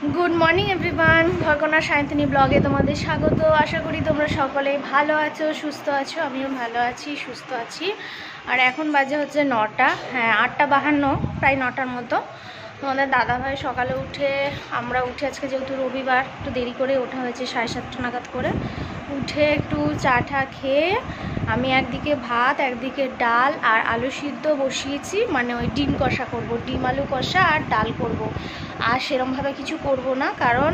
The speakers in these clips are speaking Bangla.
गुड मर्निंग एवरीवन घरकन्या सायंतिनी ब्लगे तुम्हारे स्वागत। आशा करी तुम्हारा सकले भालो आछो सुस्थ आछो। आमिও भालो आছি সুস্থ আছি। আর এখন বাজে হচ্ছে 9টা, হ্যাঁ 8:52, প্রায় 9টার মতো। তোমাদের দাদা ভাই সকালে উঠে আমরা উঠে আজকে যেহেতু রবিবার একটু দেরি করে ওঠা হয়েছে, 7:30 নাগাদ করে উঠে একটু চা টা খেয়ে আমি একদিকে ভাত একদিকে ডাল আর আলু সিদ্ধ বসিয়েছি, মানে ওই ডিম কষা করব, ডিম আলু কষা আর ডাল করব। আর সেরমভাবে কিছু করব না, কারণ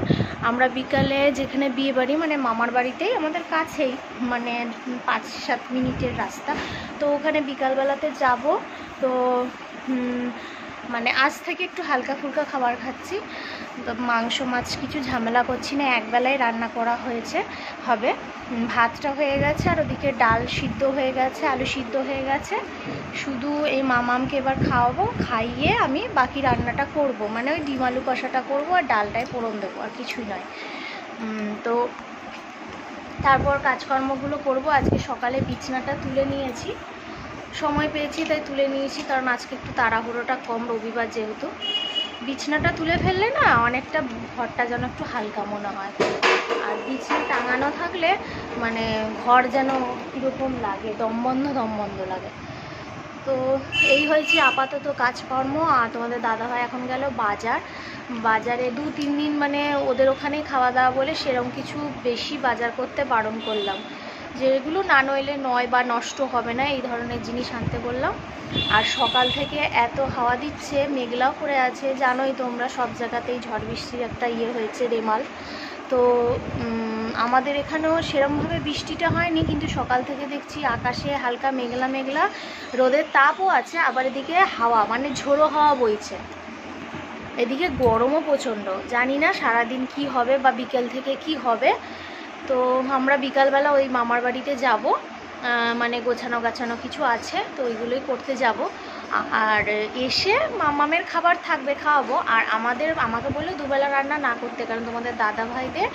আমরা বিকালে যেখানে বিয়ে বাড়ি মানে মামার বাড়িতেই আমাদের কাছেই, মানে 5-7 মিনিটের রাস্তা, তো ওখানে বিকালবেলাতে যাব। তো মানে আজ থেকে একটু হালকা ফুলকা খাবার খাচ্ছি, তো মাংস মাছ কিছু ঝামেলা করছি না, একবেলায় রান্না করা হয়েছে হবে। ভাতটা হয়ে গেছে আর ওদিকে ডাল সিদ্ধ হয়ে গেছে, আলু সিদ্ধ হয়ে গেছে। শুধু এই মামামকে এবার খাওয়াবো, খাইয়ে আমি বাকি রান্নাটা করব, মানে ওই ডিম আলু কষাটা করবো আর ডালটায় ফোড়ন দেবো, আর কিছুই নয়। তো তারপর কাজকর্মগুলো করব। আজকে সকালে বিছনাটা তুলে নিয়েছি, সময় পেয়েছি তাই তুলে নিয়েছি, কারণ আজকে একটু তাড়াহুড়োটা কম, রবিবার যেহেতু। বিছনাটা তুলে ফেললে না অনেকটা ঘরটা যেন একটু হালকা মনে হয়, আর বিছনা টাঙানো থাকলে মানে ঘর যেন কীরকম লাগে, দমবন্ধ লাগে। তো এই হয়েছে আপাতত কাজকর্ম। আর তোমাদের দাদাভাই এখন গেল বাজারে 2-3 দিন, মানে ওদের ওখানেই খাওয়া দাওয়া বলে সেরকম কিছু বেশি বাজার করতে বারণ করলাম, যেগুলো না নইলে নয় বা নষ্ট হবে না এই ধরনের জিনিস আনতে বললাম। আর সকাল থেকে এত হাওয়া দিচ্ছে, মেঘলাও করে আছে, জানোই তোমরা সব জায়গাতেই ঝড় বৃষ্টির একটা হয়েছে, রেমাল। তো আমাদের এখানেও সেরমভাবে বৃষ্টিটা হয়নি, কিন্তু সকাল থেকে দেখছি আকাশে হালকা মেঘলা, রোদের তাপও আছে, আবার এদিকে হাওয়া মানে ঝোড়ো হাওয়া বইছে, এদিকে গরমও প্রচণ্ড। জানি না সারাদিন কি হবে বা বিকেল থেকে কি হবে। তো আমরা বিকালবেলা ওই মামার বাড়িতে যাব, মানে গোছানো কিছু আছে, তো ওইগুলোই করতে যাব। আর এসে মামামের খাবার থাকবে, খাওয়াবো। আর আমাকে বললো দুবেলা রান্না না করতে, কারণ তোমাদের দাদা ভাইদের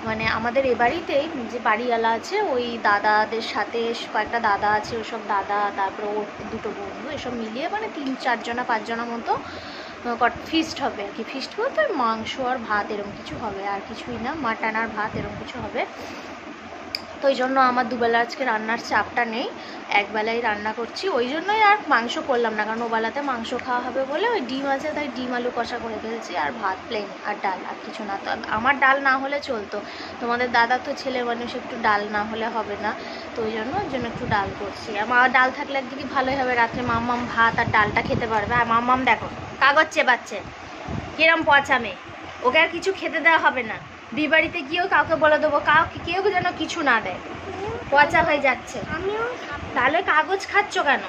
মানে আমাদের এ বাড়িতেই যে বাড়িওয়ালা আছে, ওই দাদাদের সাথে কয়েকটা দাদা আছে, ওসব দাদা, তারপরে ওর দুটো বন্ধু, এসব মিলিয়ে মানে 3-4 জনা মতো ফিস্ট হবে আর কি। ফিস্ট বলতে মাংস আর ভাত এরকম কিছু হবে, আর কিছুই না, মাটন আর ভাত এরকম কিছু হবে। তো ওই জন্য আমার দুবেলা আজকে রান্নার চাপটা নেই, একবেলাই রান্না করছি, ওই জন্যই আর মাংস করলাম না, কারণ ওবেলাতে মাংস খাওয়া হবে বলে ওই ডিম আছে, তাই ডিম আলু কষা করে ফেলছি, আর ভাত প্লেন আর ডাল, আর কিছু না। তো আমার ডাল না হলে চলতো, তোমাদের দাদা তো ছেলে মানুষ, একটু ডাল না হলে হবে না, তো ওই জন্য একটু ডাল করছি। আমার ডাল থাকলে একদিকে ভালোই হবে, রাত্রে মাম্মাম ভাত আর ডালটা খেতে পারবে। আর মাম্মাম দেখো কাগজ চেবাচ্ছে, কিরম পচামে, ওকে আর কিছু খেতে দেওয়া হবে না, বিয়ে বাড়িতে গিয়েও কাউকে বলে দেবো, কেউ যেন কিছু না দেয়, পচা হয়ে যাচ্ছে। তাহলে কাগজ খাচ্ছ কেন?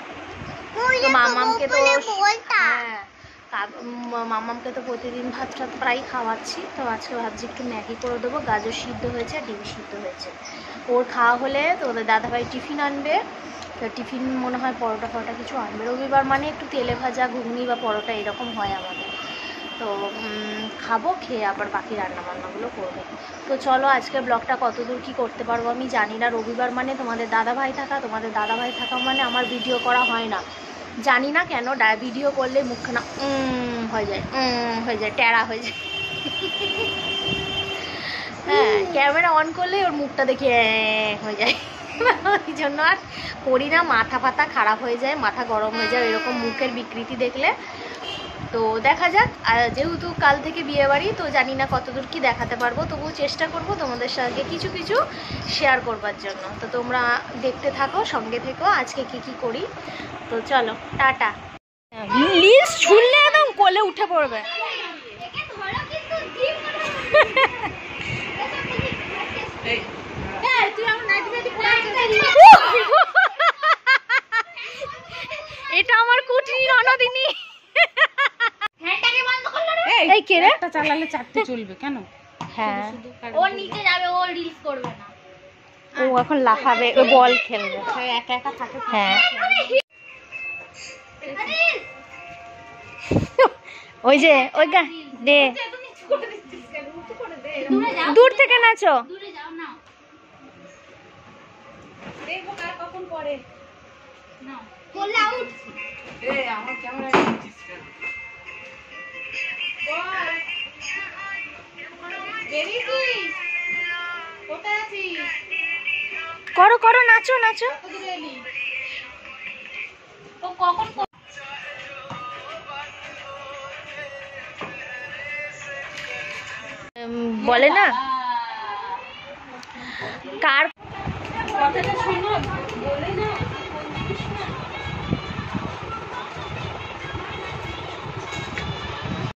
তো মামামকে তো মামামকে তো প্রতিদিন ভাত টাত প্রায় খাওয়াচ্ছি, তো আজকে ভাবছি একটু ম্যাগি করে দেবো, গাজর সিদ্ধ হয়েছে আর ডিম সিদ্ধ হয়েছে। ওর খাওয়া হলে তো ওদের দাদাভাই টিফিন আনবে, তো টিফিন মনে হয় পরোটা কিছু আনবে। রবিবার মানে একটু তেলে ভাজা ঘুগনি বা পরোটা এরকম হয় আমাদের। তো খাবো, খেয়ে আবার বাকি রান্নাবান্নাগুলো করবো। তো চলো আজকে ব্লগটা কতদূর কী করতে পারবো আমি জানি না, রবিবার মানে তোমাদের দাদাভাই থাকা মানে আমার ভিডিও করা হয় না, জানি না কেন। ভিডিও করলে মুখখানা হয়ে যায় ট্যারা হয়ে যায়। হ্যাঁ, ক্যামেরা অন করলে ওর মুখটা দেখে হয়ে যায়, ওই জন্য আর করি না। মাথা ফাথা খারাপ হয়ে যায়, মাথা গরম হয়ে যায় এরকম মুখের বিকৃতি দেখলে। তো দেখা যাক, যেহেতু কাল থেকে বিয়ে বাড়ি, তো জানি না কতদূর কি দেখাতে পারবো, তবুও চেষ্টা করব তোমাদের সঙ্গে কিছু শেয়ার করবার জন্য। তো তোমরা দেখতে থাকো, সঙ্গে থেকো, আজকে কি করি। তো চলো টাটা। লিজ ছুললে একদম কোলে উঠে পড়বে। এটা আমার কুটনি ননদিনী। এই কে রে? একটা চালালে 4টে চলবে কেন? হ্যাঁ, ও নিচে যাবে, ও রিলস করবে না, ও এখন লাফাবে, ও বল খেলবে, একা থাকে। হ্যাঁ, ওই যে ওই গা দে, দূর থেকে নাচো। দেখো কার কখন পড়ে না, বললে আউট। আমার ক্যামেরা করো করো, নাচো নাচো। বলে না কার কথাটা শোনো, বলে না